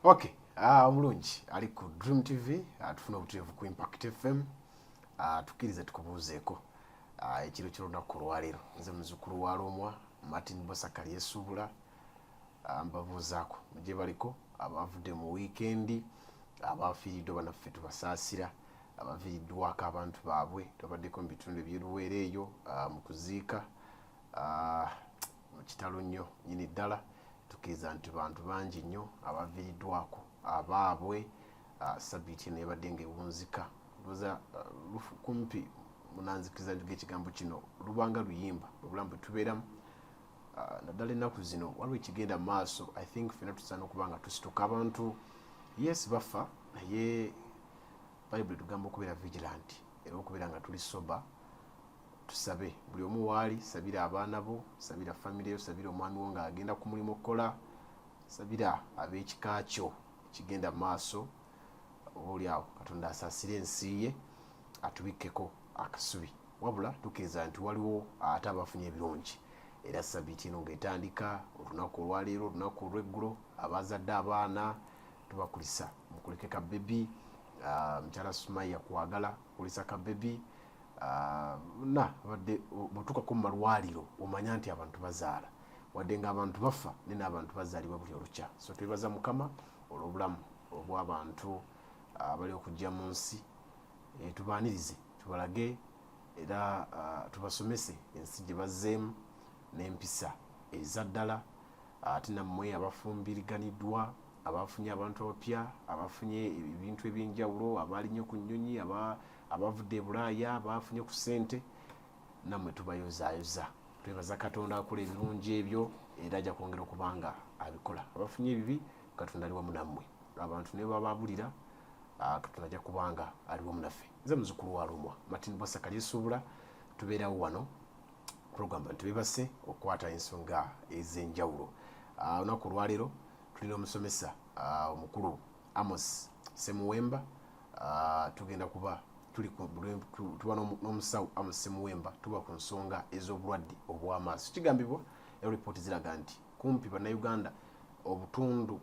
Okay, omulungi ali ku DreamTV atufuna obuteevu ku Impact FM tukirize tukubuuzeeko ekiro ky'olunaku olwaleero nze muzzukulu wa Romwa Martin Bosakali Yesuubula mbabuuzaako gye baliko abavudde mu weekend abafiiriddwa banaffe tubasaasira abaviiriddwako abantu baabwe tubaddeko mu bitundu eby'eruweero eyo mu kuziika mu kitalo nnyo nyini ddala tukiriza nti bantu bangi nnyo abaviiriddwako abaabwe sabbiiti eno ebadde ng'ewunzika luza kumpi munanzikiriza ng'ekigambo kino lubanga luyimba obulamu bwe tubeeramu naddala ennaku zino waliwo ekigenda mu maaso I think ffenna tusaana okuba nga tusituka abantu yes bafa naye Bible tugamba okubeera vigilant era okubeera nga tuli soba tusabe buli omu waali sabira abaana bo sabira family yo sabira omwami wo ng'agenda ku mulimu okukola sabira ab'ekika kyo kigenda mu maaso obaolyawo Katonda asaasire ensi ye atubikkeko akasubi wabula tukiriza nti waliwo ate abafunye ebirungi era sabbiiti eno ng'etandika olunaku olwaleero olunaku olw'eggulo abazadde abaana tubakulisa mukuleke ka bebi mukyala Sumaya kwagala kulisa ka bebi na badde bwetukako mu malwaliro omanya nti abantu bazaala wadde ng'abantu bafa ne n'abantu bazaalibwa buli olukya so twebaza Mukama olw'obulamu obw'abantu abali okujja mu nsi tubaanirize tubalage era tubasomese ensi gye bazzeemu n'empisa eza ddala ate nammwe abafumbiriganiddwa abafunye abantu abapya abafunye ebintu eby'enjawulo abalinnyo ku nnyonyi abavudde e Bulaaya abafunye ku ssente nammwe tubayozaayoza twebaza Katonda akola ebirungi ebyo era ajja kwongera okubanga abikola abafunye ebibi Katonda ali wamu nammwe abantu ne bababulira Katonda ajja kubanga ali wamu naffe nze muzzukulu wa Romwa Martin Bosakali Yesuubula tubeerawo wano program Bano Tebeebase okwata ensonga ez'enjawulo olunaku olwaleero tulina omusomesa omukulu Amos Semuwemba tugenda kuba tuba n'omusawo Amos Semuwemba tuba ku nsonga ez'obulwadde obw'amaaso kigambibwa era ripooti ziraga nti kumpi bannayuganda obutundu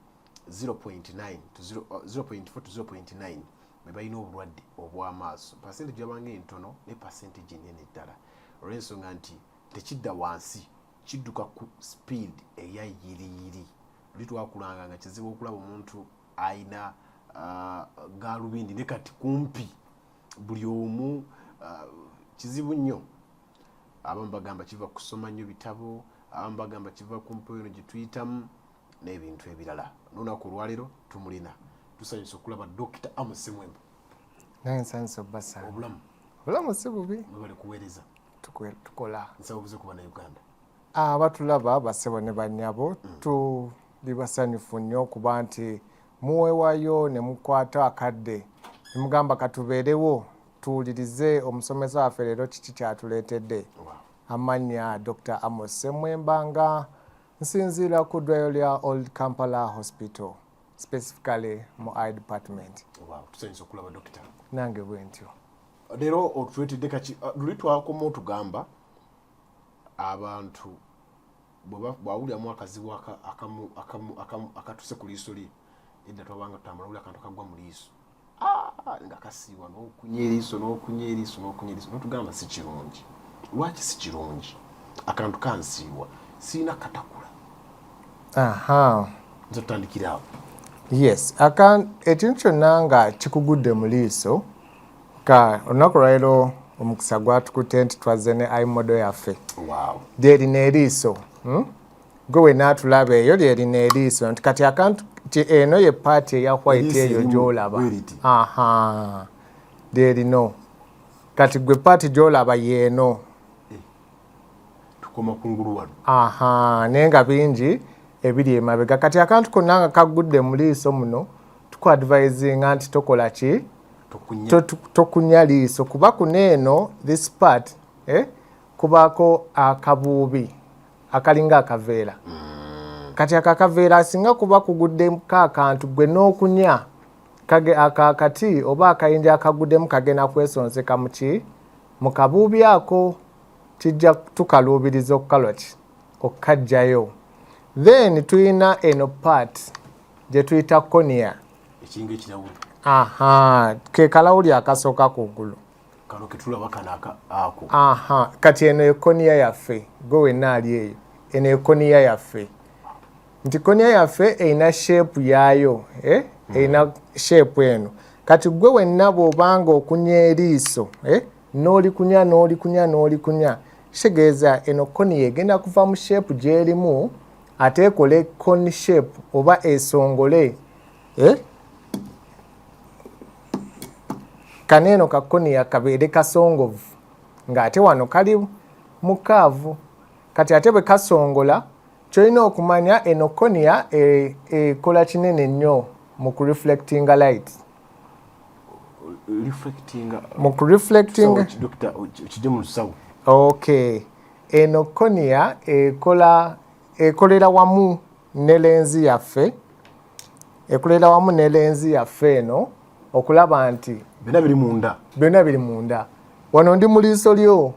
0.4 to 0.9 bwe balina obulwadde obw'amaaso percentage yabanga entono ne percentage ennene ddala olw'ensonga nti tekidda wansi kidduka ku speed eya yiriyiri luli twakulanga nga kizibu okulaba omuntu ayina galubindi ne kati kumpi buli omu kizibu nnyo abamu bagamba kiva kusoma nnyo bitabo abamu bagamba kiva ku mpewo eno gye tuyitamu n'ebintu ebirala n'olunaku olwaleero tumulina tusanyusa okulaba Dr. Amos Semuwemba nsanyusa obbasa obulamu si bubi mwe bali kuweereza tukola nsaba obuze ku bannayuganda abatulaba bassebo ne bannyabo tuli basanyufu nnyo okuba nti muweewayo ne mukwata akadde ne mugamba katubeerewo tuwulirize omusomesa waffe leero kiki kyatuleetedde amannya Dr. Amos Semuwemba nga nsinziira ku ddwaliro lya Old Kampala Hospital specifically mu eye department. Tusanyusa okulaba dokita nange bwe ntyo leero otuleetedde kaki luli twakoma otugamba abantu bwawuliramu akazibu akatuse ku liiso lye edda twabanga tutambula wulira akantu kagwa mu liiso nga kasiiwa n'okunya eriiso n'otugamba si kirungi lwaki si kirungi akantu kansiiwa siina katakula nze tutandikira awo yes ekintu kyonna nga kikugudde mu liiso olunaku lwaleero omukisa gwatukutte nti twazze ne imodo yaffe lyerina eriiso gwe we naatulaba eyo lyerina eriiso nti kati akantu eno ye paati eya white eyo gy'olaba lyerino kati gwe paati gy'olaba yeeno tukoma kungulu wano naye nga bingi ebiri emabega kati akantu konna nga kagudde mu liiso muno tukuadvisinga nti tokola ki tokunya liiso kuba kuneeno this part kubaako akabuubi akalinga akaveera kati akakaveera singa kuba kuguddemu akantu gwe n'okunya akakati oba akayinja akaguddemu kagenda kwesonseka muki mu kabuubi ako kijja tukaluubiriza okukalwa ki okukajjayo then tuyina eno part gye tuyita cornea. Ekinga ekirawo. Aha, ke kalawuli akasooka kungulu. Kano ketulaba kanaka ako. Aha, kati eno ye cornea yaffe. Gwe wenna ali eyo. Eno ye cornea yaffe. Nti cornea yaffe eyina shape yaayo. Eyina shape eno. Kati gwe wenna bw'obanga okunya eriiso. N'olikunya. Kitegeeza eno cornea egenda kuva mu shape gy'erimu ate ekole cone shape oba esongole. Kaneeno ka cornea kabeere kasongovu ng'ate wano kali mukaavu. Kati ate bwe kasongola kyolina okumanya eno cornea ekola kinene nnyo mu kureflectinga light. Mu kureflectinga. Okay. Eno cornea ekolera wamu ne lenzi yaffe. Ekolera wamu ne lenzi yaffe eno okulaba nti byonna biri munda. Wano ndi mu liiso lyo.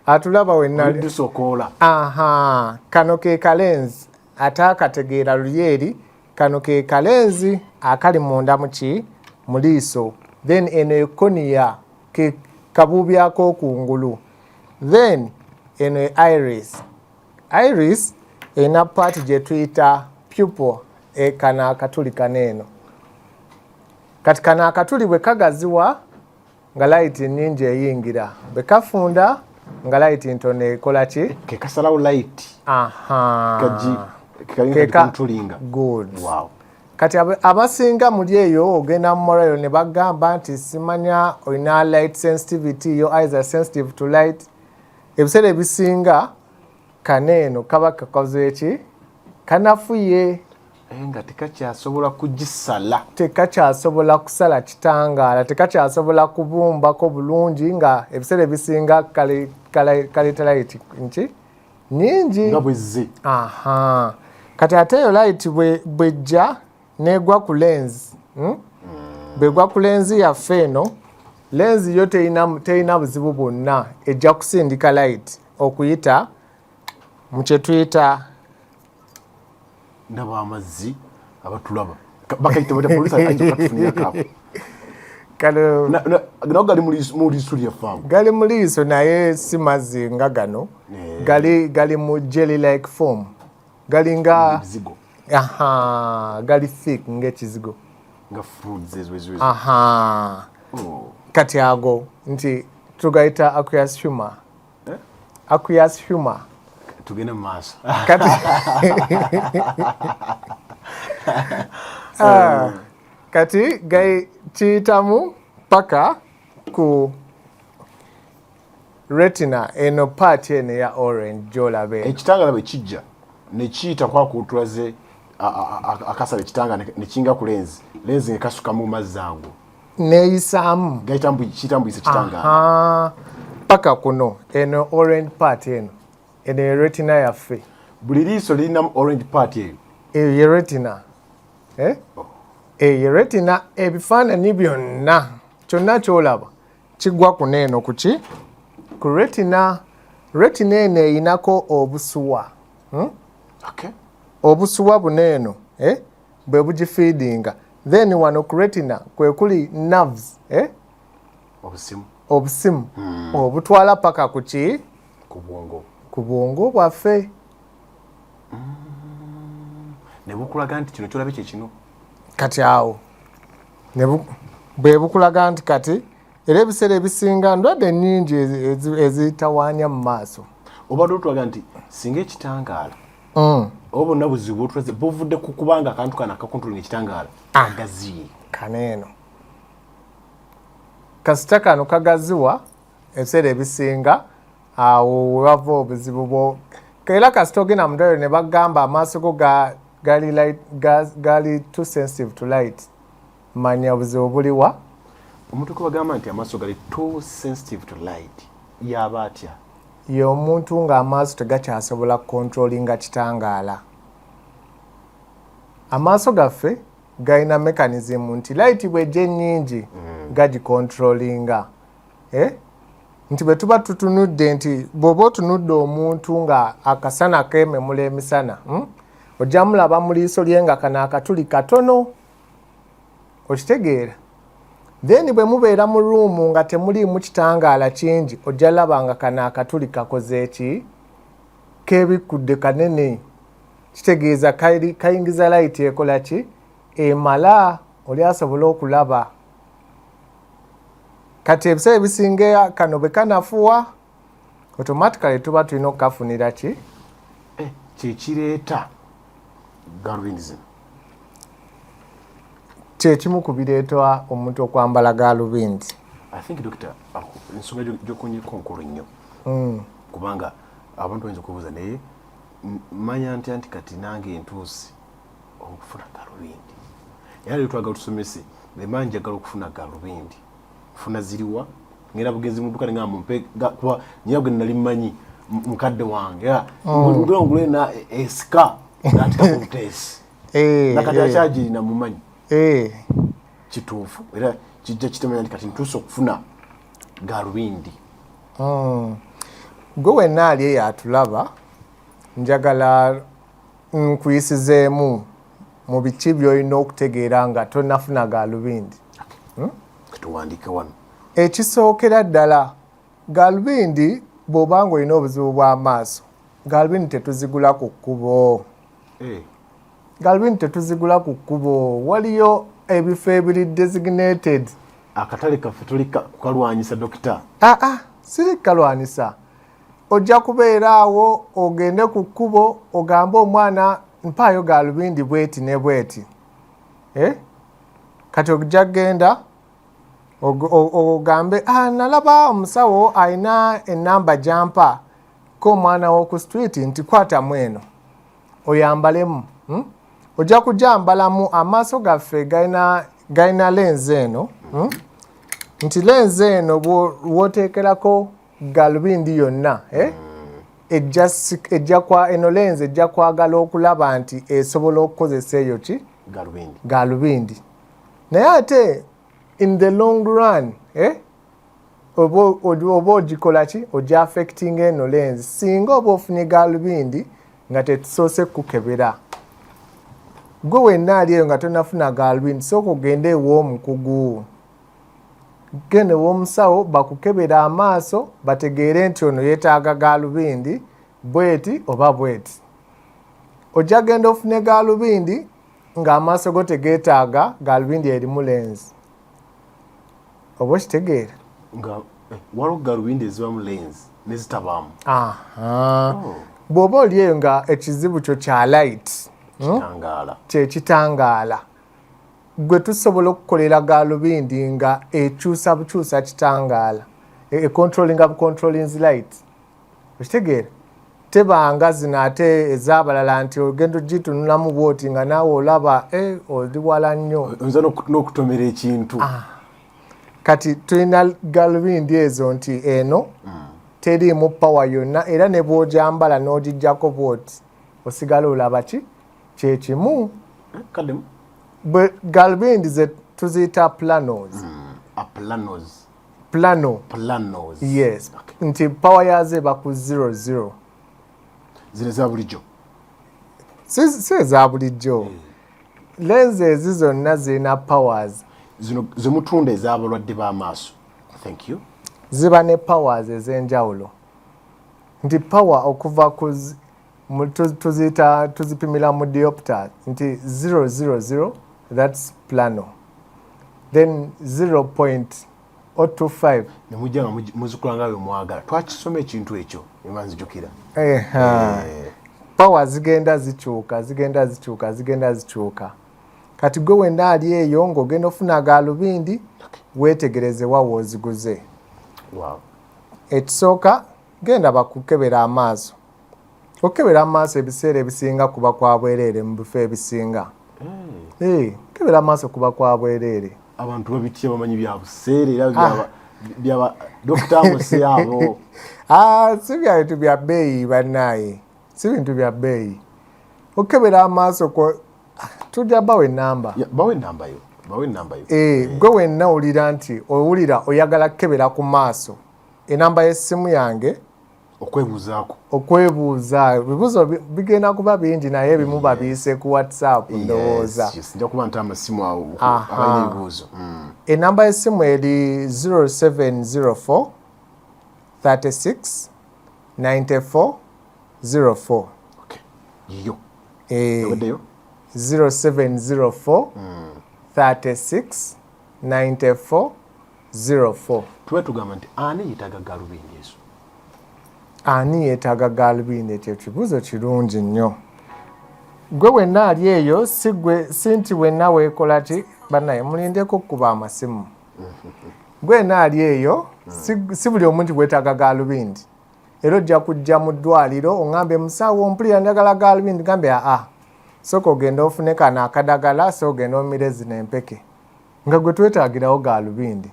Atulaba wenna. Aha. Kano ke kalenzi. Ate akategeera lulyeri. Kano ke kalenzi akali munda mu liiso. Then eno cornea ke kabuubi ak'okungulu. Then eno iris. Iris erina part gye tuyita pupil. Kano akatuli kaneeno. Kati kano akatuli bwe kagaziwa nga light nnyingi eyingira. Bwe kafunda nga light ntono ekola ki? Ke kasalawo light. Aha. Kekalinga. Good. Wow. Kati abasinga muli eyo ogenda mu morayo ne bagamba nti simanya olina light sensitivity, your eyes are sensitive to light. Ebiseera ebisinga kaneeno kaba kakoze ki? Kanafuye. Nga tekakyasobola kugisala. Tekakyasobola kusala kitangaala, tekakyasobola kubumbako bulungi nga ebiseera ebisinga kaleeta light nyingi. Nga bwezze. Aha. Kati ate eyo light bwejja negwa ku lens. Bwegwa ku lenzi yaffe eno, lenzi yo terina buzibu bwonna, ejja kusindika light okuyita mu kye tuyita ndaba amazzi abatulaba bakayita bata polisi ayita katufunira kapo. Kalo nago gali mu liiso lyaffe. Gali mu liiso naye si mazzi nga gano. Gali mu jelly like form. Gali nga bizigo. Aha, gali thick ng'ekizigo. Nga fruits ezwezo. Aha. Kati ago nti tugayita aqueous humor. Aqueous humor. Tugende mu maaso. Kati kati gai kiyitamu paka ku retina eno part eno ya orange gy'olaba. Ekitangala bwe kijja ne kiyita kwakutulaze akasala ekitanga ne kinga ku lenzi ne kasuka mu mazzi ago. Neeyisaamu. Kitambuyisa ekitangala. Paka kuno eno orange part eno. Eno retina yaffe. Buli liiso lirina orange part eyo. Eyo ye retina. Eyo retina ebifaananyi byonna kyonna ky'olaba kigwa kuneeno kuki? Ku retina. Retina eno eyinako obusuwa. Okay. Obusuwa buneeno bwe bugifeedinga. Then wano ku retina kwe kuli nerves. Obusimu. Obutwala paka kuki? Ku bwongo bwaffe. Ne bukulaga nti kino kyolabe kyekino. Kati awo bwe bukulaga nti kati era ebiseera ebisinga ndwadde nnyingi ezitawaanya mu maaso. Obadde otulaga nti singa ekitangaala oba bonna buzibu otulaze buvudde ku kubanga akantu kana akakontrolinga ekitangaala agaziye. Kaneeno kasita kano kagaziwa ebiseera ebisinga awo wava obuzibu bwo. Era kasita ogenda mu ddwaliro ne bagamba amaaso go gali too sensitive to light, manya obuzibu buliwa. Omuntu kwe bagamba nti amaaso gali too sensitive to light yaba atya? Ye omuntu ng'amaaso tegakyasobola kukontrolinga kitangaala. Amaaso gaffe galina mechanism nti light bwejja ennyingi gagikontrolinga. Nti bwe tuba tutunudde nti bw'oba otunudde omuntu nga akasana keememula emisana ojja mulaba mu liiso lye nga kano akatuli katono okitegeera then bwe mubeera mu ruumu nga temuliimu kitangaala kingi ojja laba nga kano akatuli kakoze eki keebikudde kanene kitegeeza kayingiza layiti ekola ki emala oli asobola okulaba kati ebiseera ebisinga kano bwe kanafuwa automatically tuba tulina okukafunira ki kyekireeta galubindi zino kyekimu ku bireetwa omuntu okwambala galubindi. I think doctor ensonga gyokunyiko nkulu nnyo kubanga abantu bayinza okubuuza naye manya nti kati nange entuusi okufuna galubindi era lero twagala tusomese lemanya njagala okufuna galubindi funa ziriwa ngera bugenzi muduka nga mumpe kuba nyago nali mmanyi mukadde wange ngulongule na eska natika kumtesi nakati achaji na mumanyi kituufu era kijja kitemanya nti kati ntuusa okufuna galubindi. Gwe wenna ali yatulaba njagala nkuyisizeemu mu biki by'olina okutegeera nga tonnafuna galubindi. Tuwandiike wano. Ekisookera ddala galubindi bw'oba ng'olina obuzibu bw'amaaso galubindi tetuzigula ku kkubo. Galubindi tetuzigula ku kkubo waliyo ebifo ebiri designated. Akatale kaffe tuli kukalwanyisa dokita. Siri kalwanisa. Ojja kubeera awo ogende ku kkubo ogambe omwana mpaayo galubindi bweti ne bweti. Kati ojja genda ogambe nalaba omusawo alina enamba jampa ko omwana w'oku street nti kwatamu eno oyambalemu. Ojja kujambalamu amaaso gaffe galina lenzi eno nti lenzi eno bw'oteekerako galubindi yonna eno lenzi ejja kwagala okulaba nti esobola okukozesa eyo ki galubindi naye ate in the long run oba ogikola ki ojja affecting eno lenzi singa oba ofunye galubindi nga tetusoose kukebera. Gwe wenna ali eyo nga tonafuna galubindi sooka ogende ew'omukugu gende ew'omusawo bakukebera amaaso bategeere nti ono yeetaaga galubindi bweti oba bweti. Ojja genda ofune galubindi ng'amaaso go tegeetaaga galubindi erimu lenzi. Oba okitegeera? Waliwo galubindi ezibamu lenzi nezitabaamu. Bw'oba oli eyo nga ekizibu kyo kya light kyekitangaala gwe tusobola okukolera galubindi nga ekyusa bukyusa kitangaala controlling light. Okitegeera? Tebanga zino ate ez'abalala nti ogenda ogitunulamu bwoti nga naawe olaba oli wala nnyo oyinza n'okutomera ekintu. Kati tulina galubindi ezo nti eno teriimu pawa yonna era ne bw'ogyambala n'ogijjako bwoti osigala olaba ki kyekimu. Galubindi ze tuziyita planos. Planos. Yes. Nti pawa yazo eba ku 00. Zino za bulijjo? Si eza bulijjo. Lenzi ezi zonna zirina powers. Zino zemutunda ez'abalwadde b'amaaso. Thank you. Ziba ne powers ez'enjawulo. Nti power okuva ku tuzipimira mu diopter nti 000 that's plano. Then 0.025 nemujja nga muzikula nga bwe mwagala. Twakisoma ekintu ekyo emanzijukira. Power zigenda zikyuka. Kati gwe wenna ali eyo ng'ogenda ofuna galubindi weetegereze wa wooziguze. Ekisooka genda bakukebera amaaso. Okebera amaaso ebiseera ebisinga kuba kwa bwereere mu bifo ebisinga. Kebera amaaso kuba kwa bwereere. Abantu babitya bamanyi bya buseere era byaba Dr. Mose abo. Si bya bintu bya bbeeyi bannaaye. Si bintu bya bbeeyi. Okebera amaaso tujja bawe enamba. Bawe enamba yo. Gwe wenna owulira oyagala kukebera ku maaso. Enamba y'essimu yange okwebuuza ebibuuzo bigenda kuba bingi naye ebimu babiise ku WhatsApp ndowooza. Nja kuba nti amasimu awo abalina ebibuuzo. Enamba y'essimu eri 0704 36 94 04. Yiyo. 0704 36 94 04. Tuba tugamba nti ani yeetaaga gaalubindi ezo? Ani yeetaaga gaalubindi? Ekyo kibuuzo kirungi nnyo. Gwe wenna ali eyo si nti wenna weekola ki bannaye mulindeko okukuba amasimu. Gwe wenna ali eyo si buli omu nti weetaaga gaalubindi. Era ojja kujja mu ddwaliro oŋŋambe musawo mpulira njagala gaalubindi gambe sooka ogenda ofune kano akadagala so ogenda omire zino empeke nga gwe twetaagirawo gaalubindi.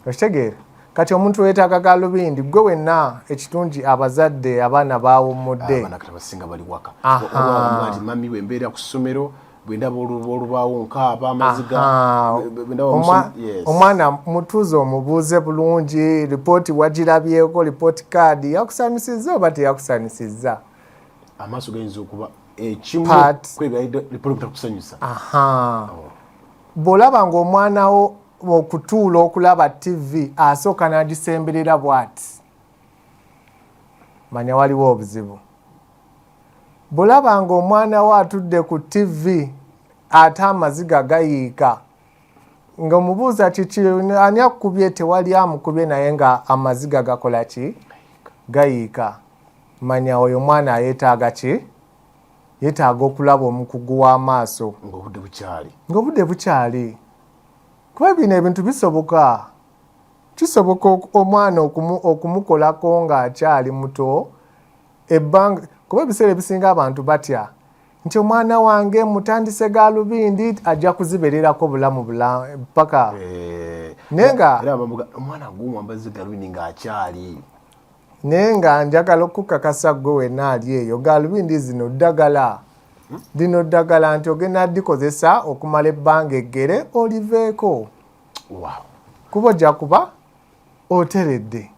Okitegeera? Kati omuntu weetaaga gaalubindi gwe wenna ekitungi abazadde abaana baawummudde. Abaana kati abasinga bali waka. Nti mami bwe mbeera ku ssomero bwe ndaba olubaawo nkaaba amaziga. Omwana mutuuze omubuuze bulungi, lipooti wagirabyeko, lipooti kaadi yakusanyusizza oba teyakusanyusizza? Amaaso gayinza okuba ekimu lipooti takusanyusa. Bw'olaba ng'omwana wo okutuula okulaba TV asooka n'agisemberera bw'ati, manya waliwo obuzibu. Bw'olaba ng'omwana wo atudde ku TV ate amaziga gayiika, ng'omubuuza kiki ani akukubye, tewali amukubye naye nga amaziga gakola ki? Gayiika. Manya oyo mwana yeetaaga ki? Yeetaaga okulaba omukugu w'amaaso ng'obudde bukyali. Kuba bino ebintu bisoboka. Kisoboka omwana okumukolako ng'akyali muto ebbanga, kuba ebiseera ebisinga abantu batya nti omwana wange mutandise gaalubindi ajja kuzibererako bulamu paka. Nenga omwana gumwambaze gaalubindi ng'akyali. Naye nga njagala okukakasa gwe wenna ali eyo gaalubindi zino ddagala. Lino ddagala nti ogenda dikozesa okumala ebbanga eggere oliveeko. Kuba ojja kuba oteredde.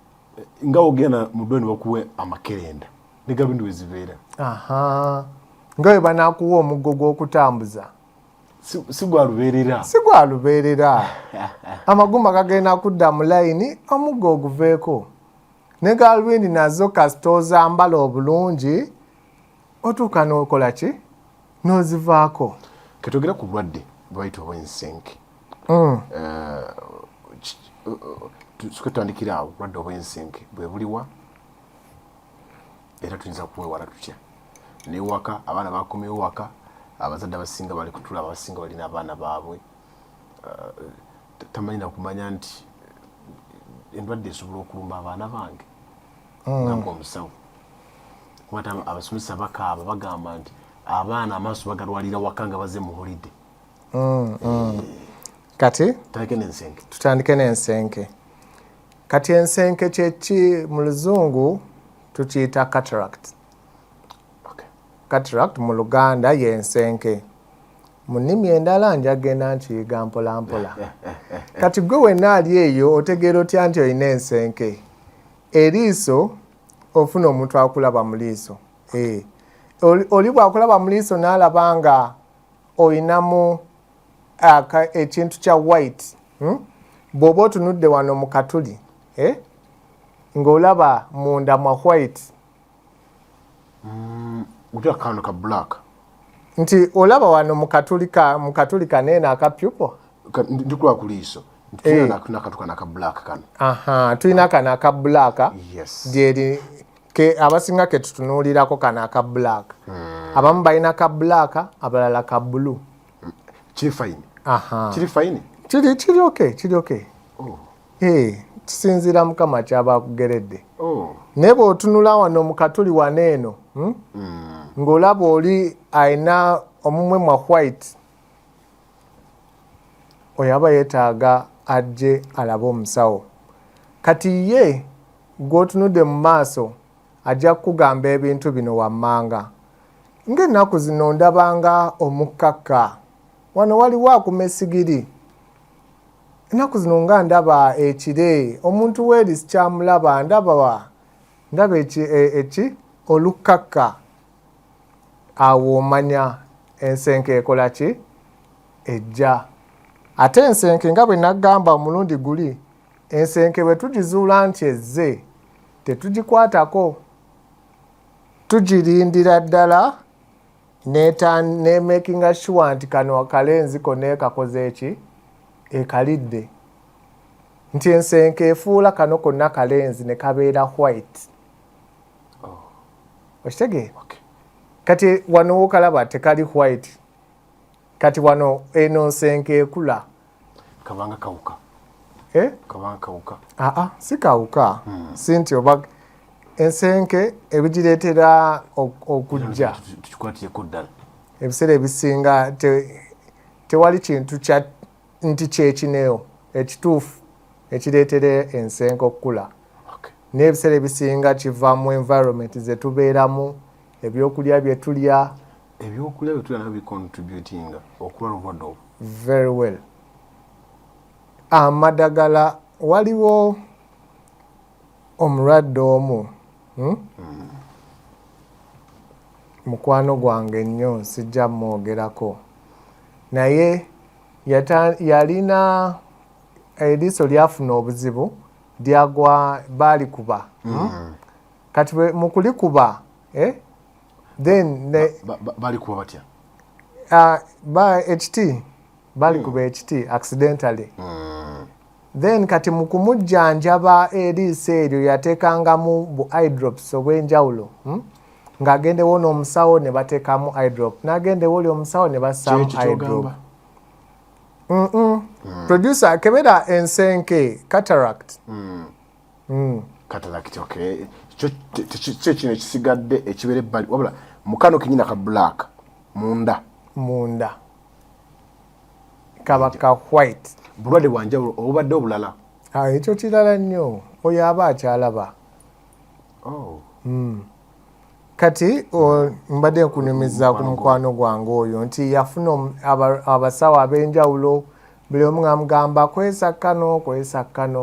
Nga ogenda mu ddwaliro bakuwe amakerenda ne gaalubindi we zibeera. Nga bwe banaakuwa omuggo gw'okutambuza. Si gwalubeerera. Si gwalubeerera. Amagumba gagenda kudda mu layini omuggo oguveeko. Ne gaalubindi nazo kasita ozambala obulungi otuuka n'okola ki? N'ozivaako. Ketwogera ku bulwadde bwayita obw'ensenke. Tusoke tutandikira awo. Obulwadde obw'ensenke bwe buliwa era tuyinza kuwewala tutya? N'ewaka abaana bakomyewo waka, abazadde abasinga bali kutula, abasinga balina abaana baabwe. Tamanyi na kumanya nti endwadde esobola okulumba abaana bange nga omusawo. Kuba abasomesa bakaaba bagamba nti abaana amaaso bagalwalira waka nga baze mu holide. Kati tutandike n'ensenke. Kati ensenke kyeki mu luzungu tukiyita cataract. Cataract mu Luganda y'ensenke. Mu nnimi endala njagenda nkiyiga mpola mpola. Kati gwe wenna ali eyo otegeera otya nti olina ensenke? Eriiso ofuna omuntu akulaba mu liiso. Oli bwakulaba mu liiso n'alaba nga olinamu ekintu kya white. Bw'oba otunudde wano mu katuli ng'olaba munda mwa white. Utya kano ka black. Nti olaba wano mu katuli kanene akapyupo. Ndikula ku liiso. Tulina nakatuka naka black kano. Tulina kana aka black. Yes. Dyeri abasinga ke tutunuulirako kana aka black. Abamu balina ka black, abalala ka blue. Kiri fine. Kiri fine. Kiri okay. Kisinziira Mukama kyaba akugeredde. Naye bw'otunula wano mu katuli waneeno ng'olaba oli ayina omumwe mwa white, oyo aba yeetaaga ajje alabe omusawo. Kati ye gw'otunudde mu maaso ajja kukugamba ebintu bino wammanga. Ng'ennaku zino ndabanga omukkakka wano waliwo akuma essigiri. Ennaku zino nga ndaba ekire omuntu weeri sikyamulaba, ndaba ndaba eki olukaka awo omanya ensenke ekola ki ejja ate ensenke nga bwe nagamba omulundi guli ensenke bwe tugizuula nti ezze tetugikwatako tugirindira ddala ne making sure nti kano akalenzi konna ekakoze eki ekalidde nti ensenke efuula kano konna kalenzi ne kabeera white okitegeera kati wano wokalaba tekali white kati wano eno nsenke ekula kabanga kawuka kabanga kawuka si kawuka si nti oba ensenke ebigireetera okujja tukikwatiyeko ddala ebiseera ebisinga tewali kintu nti kyekineyo ekituufu ekireetera ensenke okukula n'ebiseera ebisinga kiva mu environment ze tubeeramu ebyokulya bye tulya nabyo bicontributinga okuba n'obulwadde obwo very well amadagala waliwo omulwadde omu mukwano gwange nnyo sijja mwogerako naye yalina eriiso lyafuna obuzibu lyagwa balikuba kati mu kulikuba then balikuba batya HT balikuba HT accidentally then kati mu kumujjanjaba eriiso eryo yateekangamu bu eye drops obw'enjawulo ng'agendewo n'omusawo ne bateekamu eye drop n'agendewo oli omusawo ne bassaamu eye drop producer kebera ensenke cataract cataract okay kyo kino ekisigadde ekibeera ebbali wabula mukano kenyina ka black munda kaba ka white bulwadde bwanjawulo obubadde obulala ekyo kirala nnyo oyo aba akyalaba kati mbadde nkunyumiza ku mukwano gwange oyo nti yafuna abasawo ab'enjawulo buli omu ng'amugamba kwesa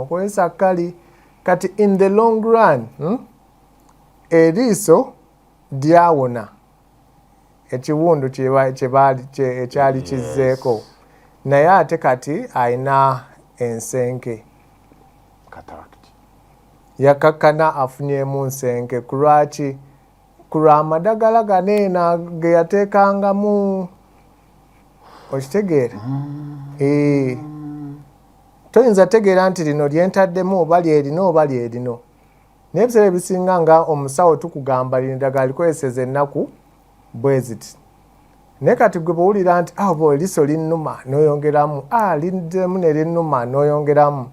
kwesa kali kati in the long run eriiso lyawona ekiwundu ekyali kizzeeko naye ate kati alina ensenke yakakkana afunyemu nsenke kulwaki kulwa amadagala ganeena ge yateekangamu okitegeera toyinza tegeera nti lino lyentaddemu oba lyerino oba lyerino naye ebiseera ebisinga nga omusawo tukugamba lino ddagala likozeseza ennaku bwe ziti naye kati gwe bwowulira nti oba eriiso linnuma n'oyongeramu liddemu ne linnuma n'oyongeramu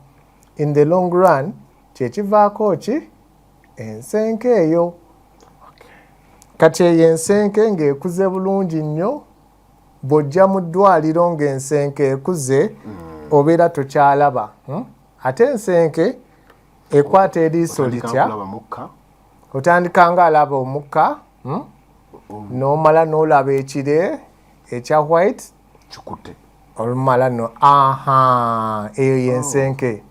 in the long run kyekivaako ki ensenke eyo kati eyo ensenke ng'ekuze bulungi nnyo bw'ojja mu ddwaliro ng'ensenke ekuze obeera tokyalaba ate ensenke ekwata eriiso litya otandika nga alaba omukka n'omala n'olaba ekire ekya white kikutte olumala eyo yensenke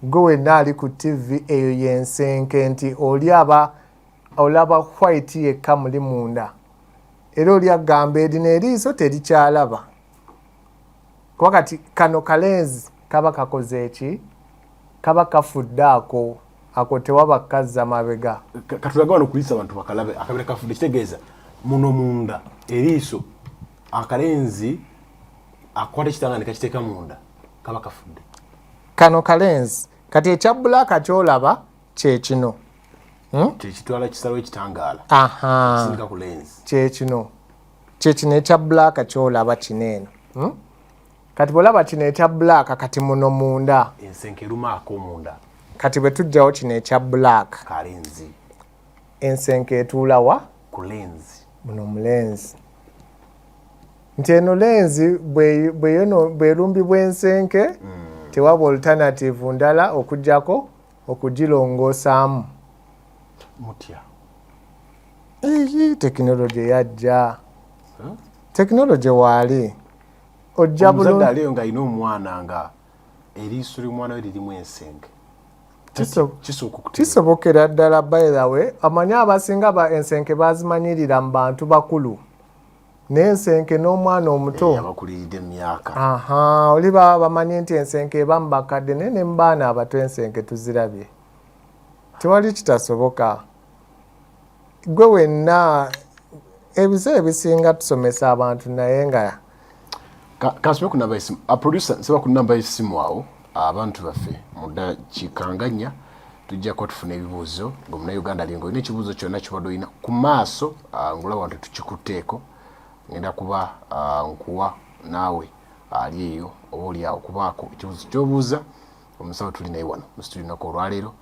gwe wenna ali ku TV eyo yensenke nti olaba white yekka muli munda era oli agamba erino eriiso terikyalaba kuba kati kano kalenzi kaba kakoze eki kaba kafudde ako tewaba kazza mabega katulaga wano kulisa abantu bakalabe akabira kafudde kitegeeza muno munda eriiso akalenzi akwata ekitanga ne kakiteeka munda kaba kafudde kano kalenzi kati ekya bbulaaka kyolaba kyekino kyekitwala kisalo ekitangaala kisinga ku lenzi kyekino ekya bbulaaka kyolaba kineeno kati bwolaba kino ekya bbulaaka kati muno munda ensenke erumaako munda kati bwe tujjawo kino ekya bbulaaka kalenzi ensenke etuula wa ku lenzi muno mu lenzi nti eno lenzi bwerumbibwa ensenke tewaba alternative ndala okujjako okugirongosaamu mutya tekinologi yajja tekinologi waali ojja bulungi aliyo nga alina omwana nga eriiso ly'omwana we lirimu ensenke kisobokera ddala by the way amanyi abasinga ba ensenke bazimanyirira mu bantu bakulu n'ensenke n'omwana omuto abakuliride emyaka oli baba bamanyi nti ensenke eba mu bakadde naye ne mu baana abato ensenke tuzirabye tewali kitasoboka gwe wenna ebiseera ebisinga tusomesa abantu naye nga kasome ku namba y'essimu producer nsaba ku namba y'essimu awo abantu baffe muda kikanganya tujja kuba tufuna ebibuuzo ng'omunauganda ali ng'olina ekibuuzo kyonna kibadde olina ku maaso ng'olaba wantu tukikuteeko ngenda kuba nkuwa naawe ali eyo oba oli awo kubaako ekibuuzo ky'obuuza omusawo tuli naye wano mu studio nako olwaleero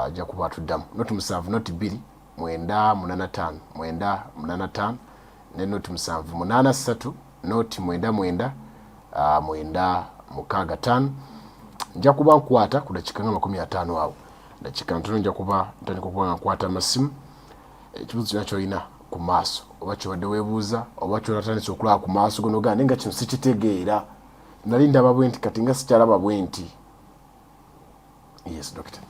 ajja kuba atuddamu noti 7 noti 2 985 985 ne noti 7 83 noti 99 965 nja kuba nkwata ku dakika nga 50 awo dakika ntono nja kuba ntandika okuba nkwata amasimu ekibuuzo kyonna kyolina ku maaso oba kibadde weebuuza oba kyolatandise okulaba ku maaso gono gandi nga kino sikitegeera nali ndaba bwe nti kati nga sikyalaba bwe nti yes doctor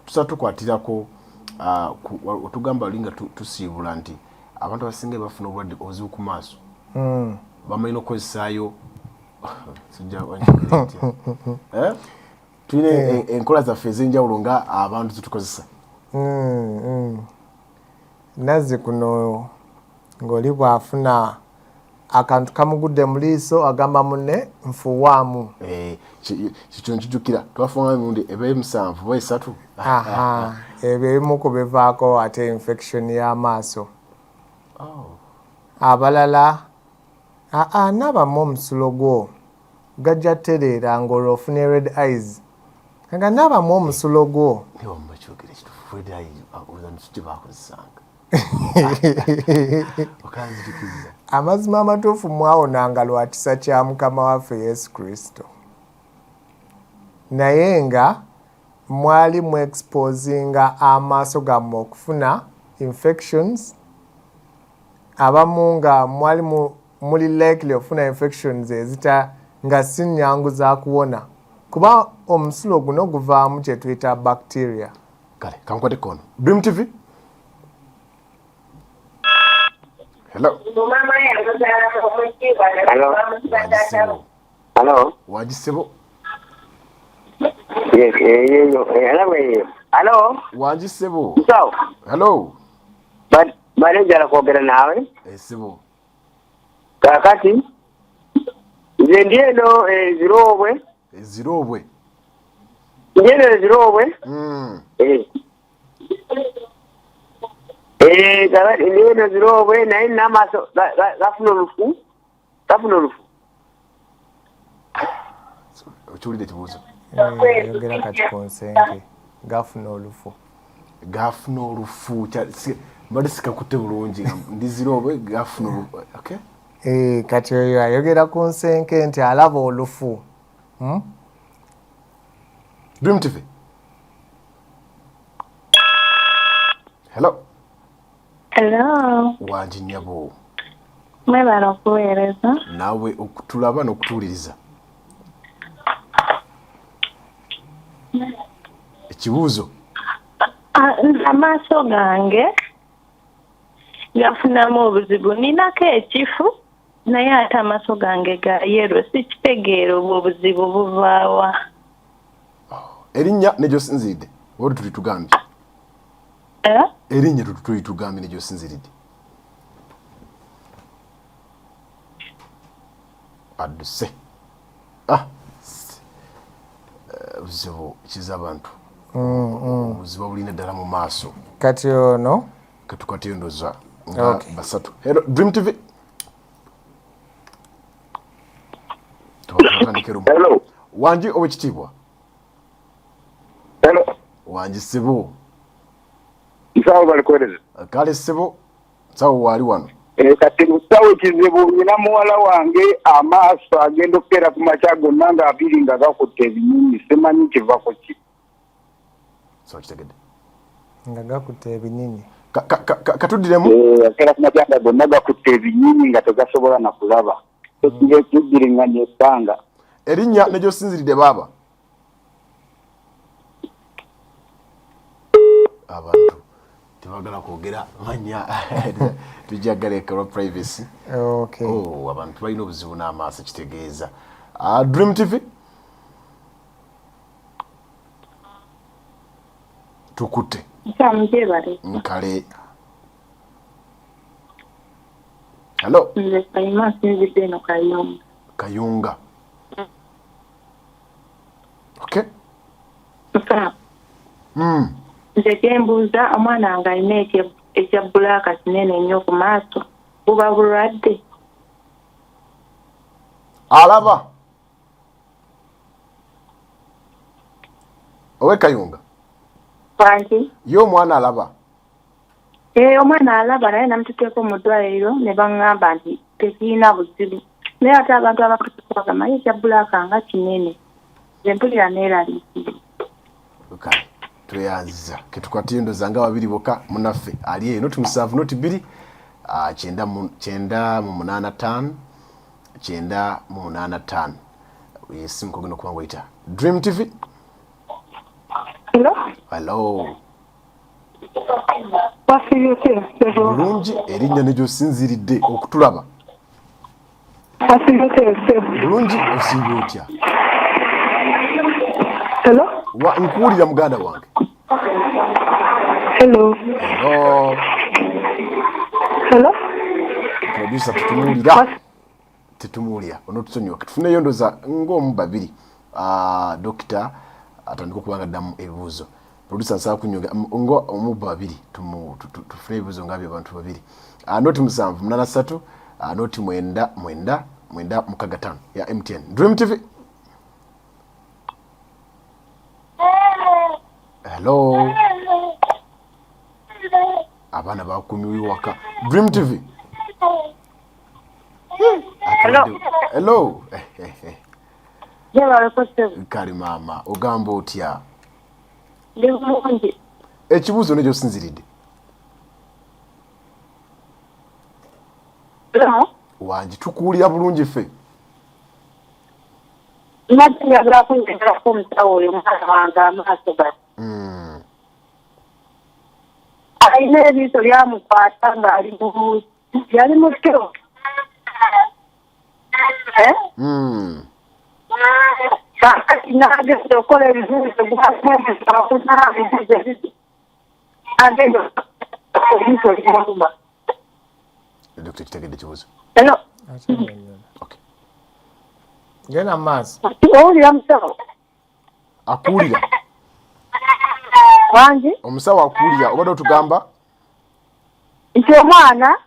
tusa tukwatirako otugamba olinga tusiibula nti abantu abasinga bafuna obulwadde obuzibu ku maaso bamalina okukozesaayo tulina enkola zaffe ez'enjawulo nga abantu zetukozesa nazzi kuno ng'oli bw'afuna akantu kamugudde mu liiso agamba munne nfuwaamu kikyo nkijjukira twafunga emirundi eba 7 oba 3 ebyo ebimu ku bivaako ate infection y'amaaso abalala nabamu omusulo gwo gajja tereera ng'olwo ofunye red eyes nga nabamu omusulo gwo amazima amatuufu mwawonanga lwa kisa kya mukama waffe yesu kristo naye nga mwali mu exposinga amaaso gammwe okufuna infections abamu nga mwali muli likely ofuna infections ezita nga si nnyangu za kuwona kuba omusulo guno guvaamu kye tuyita bacteria kale kankwate kono DreamTV hello hello wajisebo yes hello wajisebo so hello bale njala kwogera naawe sebo kakati nze ndi eno eziroobwe kakati ndi eno eziroobwe naye n'amaaso gafuna olufu okiwulidde ekibuuzo yogera kati ku nsenke gafuna olufu mbadde sikakutte bulungi ndi ziroobwe gafuna olufu okay kati oyo ayogera ku nsenke nti alaba olufu DreamTV hello wangi nnyabo mwebala okuweereza naawe okutulaba n'okutuwuliriza ekibuuzo amaaso gange gafunamu obuzibu ninako ekifu naye ate amaaso gange ga yero sikitegeera obwo obuzibu buvaawa erinnya negyosinziridde oba tuli tugambye erinnya tuli tugambye negyosinziridde adduse obuzibu kiza abantu obuzibu bulina ddala mu maaso kati ono katukwateyondoza nga basatu hello DreamTV hello wangi owekitiibwa hello wangi sebo nsawo balikwereza kale sebo nsawo waali wano kati musawo kizibu nina muwala wange amaaso agenda okukeera ku makya gonna nga abiri nga gakutte ebinyonyi simanyi kivako ki so kitegedde nga gakutte ebinyonyi katuddiremu akeera ku makya nga gonna gakutte ebinyonyi nga tegasobola na kulaba ekigiriŋŋanya ebbanga erinnya negyosinziridde baaba abantu tebagala kwogera manya tujagala ekero privacy. Okay. Oh, abantu balina obuzibu n'amaaso kitegeeza. Dream TV tukute nkale. Hello. Kayunga. Okay. Nze kyembuuza omwana nga alina ekya bbulaaka kinene nnyo ku maaso buba bulwadde? Alaba. Owe Kayunga. Wangi? Yo omwana alaba. Omwana alaba naye namututeeko mu ddwaliro ne baŋŋamba nti tekirina buzibu. Naye ate abantu abakugamba ekya bbulaaka nga kinene. Nze mpulira neeraliikirira. Okay. Tweyanziza ketukwatiye endoza nga babiri boka munaffe ali eno noti 7 noti 2 985 yesimu kogino kubanga oyita Dream TV. Hello? Hello. Wasiyote. Bulungi erinnya ne gyosinziridde okutulaba. Wasiyote. Bulungi osiibye otya? Hello? Nkuwulira muganda wange. Hello? Hello. Hello? Producer tutumuwulira. Tetumuwulira. Ono tusonyiwa. Tufuneyo ndoza ng'omu babiri. Dokita atandika okubanga ddamu ebibuuzo. Producer nsaba kunyonga ngo omu babiri tufune ebibuuzo ng'abyo abantu babiri. Noti 7 83 noti 9 9 ya MTN. Dream TV. Hello. Abana bakumiwa waka. Dream TV. Hello. Hello. Jeba lekoze. Kali mama, ogamba otya? Ndi bulungi. Ekibuuzo ne gyosinziridde. Hello. Wangi tukuwulira bulungi ffe. Njagala kunjagala omusawo oyo omwana wange amaaso gati. Alina ebiso lyamukwata ng'ali mu yali mu kiro. Kakati n'agenda okukola ebibuuzo agenda ebiso lyamuma. Dokita kitegedde ekibuuzo. Hello. Okay. Gena maaso. Owulira musawo? Akuwulira. Wangi? Omusawo akuwulira obadde otugamba? Nti omwana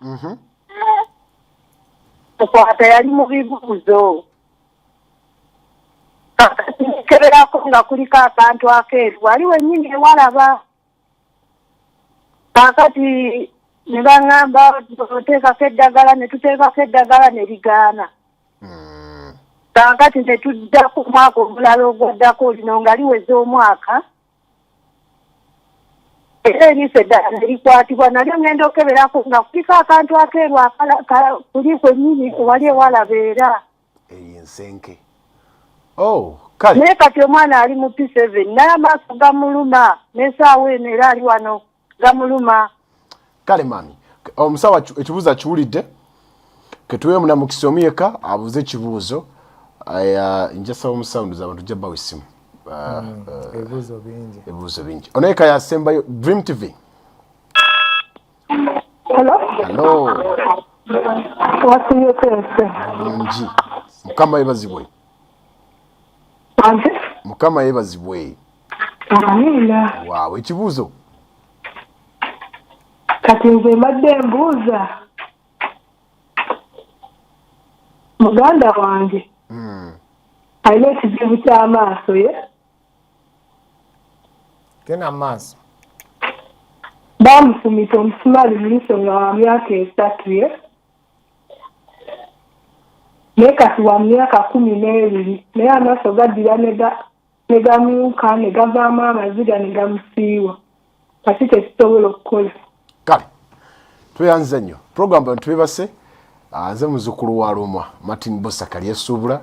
okwata yali mu bibuuzo. Kakati nkeberako nga kuliko akantu akeeru wali wennyini ewalaba. Kakati ne baŋŋamba oteekako eddagala ne tuteekako eddagala ne ligaana. Kakati tetuddaku omwaka omulala ogwaddako olino nga liweze omwaka. Era eriiso eddala ne likwatibwa nalyo ngenda okeberako nga kuliko akantu akeeru kuli kwennyini wali ewalaba era. Ensenke. Oh, kale. Naye kati omwana ali mu P7 naye amaaso gamuluma n'essaawa eno era ali wano gamuluma. Kale mami, omusawo ekibuuzo akiwulidde ketuwe munamukisa omuyeka abuuze ekibuuzo. Njasaba omusawo abantu tujja bawa essimu. Ebibuuzo bingi. Ono eka yasembayo Dream TV. Hello? Hello. Wasiyote. Bulungi. Mukama yebazibwe. Wangi? Mukama yebazibwe. Amina. Waaw, ekibuuzo. Kati nze mbadde mbuuza. Muganda wange. Alina ekizibu ky'amaaso ye. Gena maaso. Bamusumita omusumaali mu liiso nga wa myaka 3 ye. Naye kati wa myaka 12 naye amaaso gaddira ne gamuuka ne gavaamu amaziga ne gamusiiwa. Kati tekisobola okukola. Kale. Tweyanziza nnyo. Program Bano Tebeebase. Nze muzzukulu wa Lumwa Martin Bosakali yesuubula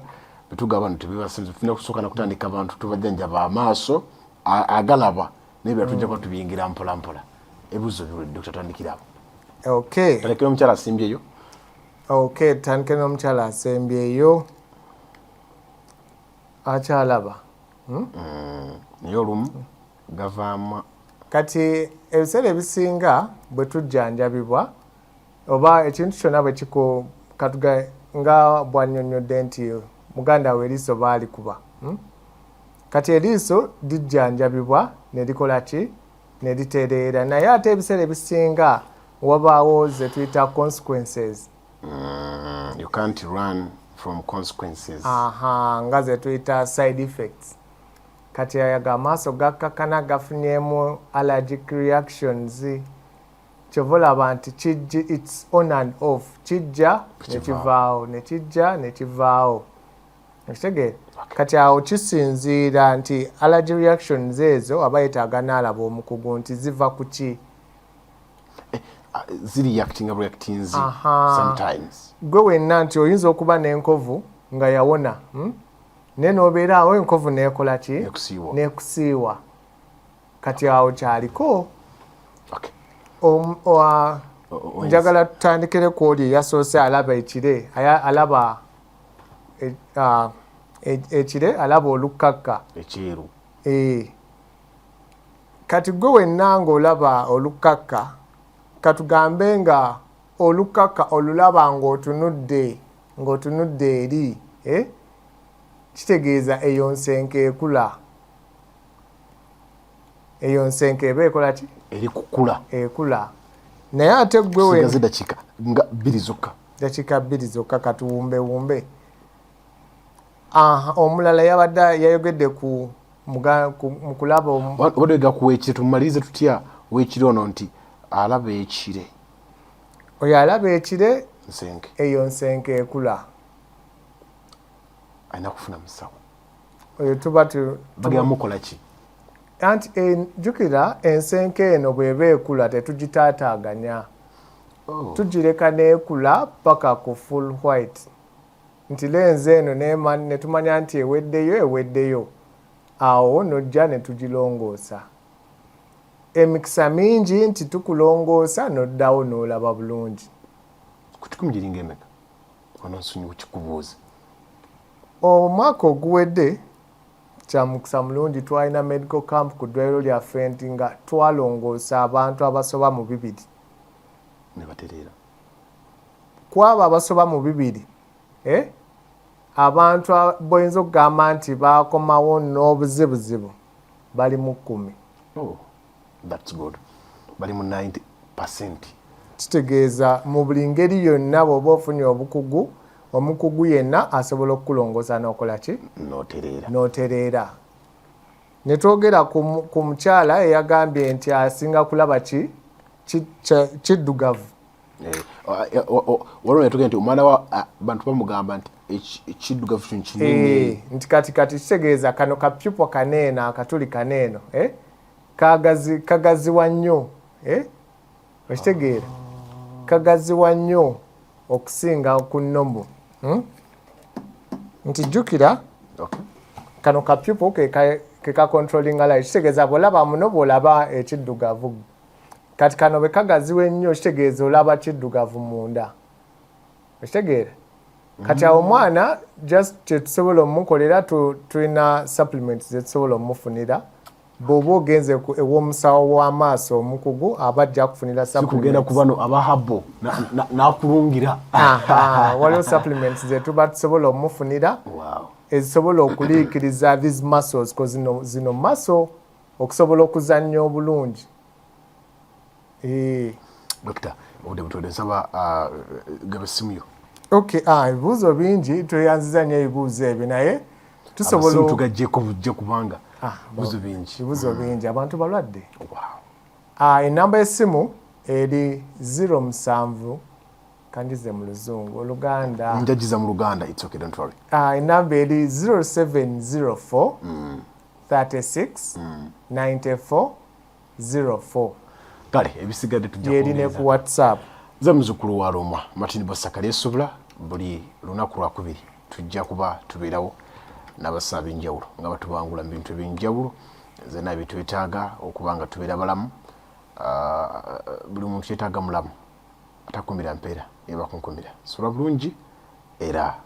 betugaba Bano Tebeebase tufuna kusooka na kutandika abantu tubajjanjaba amaaso agalaba nebya tujja kwa tubiyingira mpola ebuzo biwedde okutandikira abo. Okay. Talekera omukyala asimbyeyo. Okay, tandikira omukyala asembyeyo akyalaba. Naye olumu gavaamu. Kati ebiseera ebisinga bwe tujjanjabibwa oba ekintu kyonna bwe kiko katuga nga bwannyonnyodde nti muganda we eriiso baalikuba. Kati eriiso lijjanjabibwa ne likola ki ne litereera naye ate ebiseera ebisinga wabaawo ze tuyita consequences. You can't run from consequences. Nga ze tuyita side effects. Kati ayaga amaaso gakkakana gafunyemu allergic reactions. Kyovolaba nti kijja it's on and off. Kijja nekivaawo nekijja nekivaawo. Ekitegeera? Kati awo kisinziira nti allergy reactions ezo aba yeetaaga n'alaba omukugu nti ziva ku ki. Reacting sometimes. Gwe wenna nti oyinza okuba n'enkovu nga yawona. Naye n'obeera awo enkovu n'ekola ki? N'ekusiiwa. Kati awo kyaliko. Njagala tutandikire ku oli yasoose alaba ekire. Alaba ekire alaba olukkakka. Ekyeru. Kati gwe wenna ng'olaba olukkakka katugambe nga olukkakka olulaba ng'otunudde eri. Kitegeeza eyo nsenke ekula. Eyo nsenke eba ekola ki? Eri kukula. Ekula. Naye ate gwe we dakika nga 2 zokka. Dakika 2 zokka katuwumbe. Omulala yabadde yayogedde ku mukulaba obadde kuwekire tumalirize tutya wekire ono nti alaba ekire. Oyo alaba ekire nsenke. Eyo nsenke ekula. Ayina kufuna musawo. Oyo tuba bagiramukola ki? Anti jukira ensenke eno bw'eba ekula tetugitaataaganya. Tugireka n'ekula paka ku full white. Nti lenze eno ne tumanya nti eweddeyo. Awo nojja ne tugirongoosa. Emikisa mingi nti tukulongoosa noddawo n'olaba bulungi. Kutikumiringa emeka. Ono nsonyi kikubuuza. Omwaka oguwedde kya mukisa mulungi twalina medical camp ku ddwaliro lyaffe nti nga twalongoosa abantu abasoba mu 2. Ne batereera. Kwabo abasoba mu 2. Abantu boyinza okugamba nti bakomawo n'obuzibuzibu bali mu 10. Oh, that's good. Bali mu 90%. Kitegeeza mu buli ngeri yonna bw'oba ofunye obukugu, omukugu yenna asobola okukulongoosa n'okola ki? N'otereera. Ne twogera ku mukyala eyagambye nti asinga kulaba ki? Kiddugavu. Waliwo yatugenda nti omwana wa bantu bamugamba nti ekiddugavu kino kinene. Nti kati kitegeeza kano kapyupo kaneeno akatuli kaneeno kagaziwa nnyo. Okitegeera? Kagaziwa nnyo okusinga ku nnomu. Nti jjukira kano kapyupo ke kacontrolling light. Kitegeeza bw'olaba muno bw'olaba ekiddugavu. Kati kano bwe kagaziwa ennyo kitegeeza olaba kiddugavu munda. Okitegeera? Kati awo omwana just kyetusobola omukolera tulina supplements zetusobola omufunira. Bw'oba ogenze ew'omusawo w'amaaso omukugu aba ajja kufunira supplements. Kugenda ku bano abahabo n'akulungira. Waliwo supplements ze tuba tusobola omufunira. Ezisobola okuliikiriza these muscles ko zino muscle okusobola okuzannya obulungi. Dokita, obudde nsaba gaba essimu yo. Okay, ebibuuzo bingi tweyanziza nnyo ebibuuzo ebyo naye tusobola abasimu tugaggyeko bujja kubanga ebibuuzo bingi abantu balwadde. Enamba y'essimu eri 07 kanjize mu luzungu oluganda njagiza mu luganda. It's okay, don't worry. Enamba eri 0704 36 94 04. Kale ebisigadde tujja kuongeza ku WhatsApp. Nze muzukulu wa Roma Martin Bosaka Lesobula buli lunaku lwa 2 tujja kuba tubeerawo n'abasaba enjawulo nga batubangula mu bintu eby'enjawulo zena bitwetaaga okuba nga tubeera balamu. Buli muntu yeetaaga mulamu atakumira mpeera eba kunkumira sula bulungi era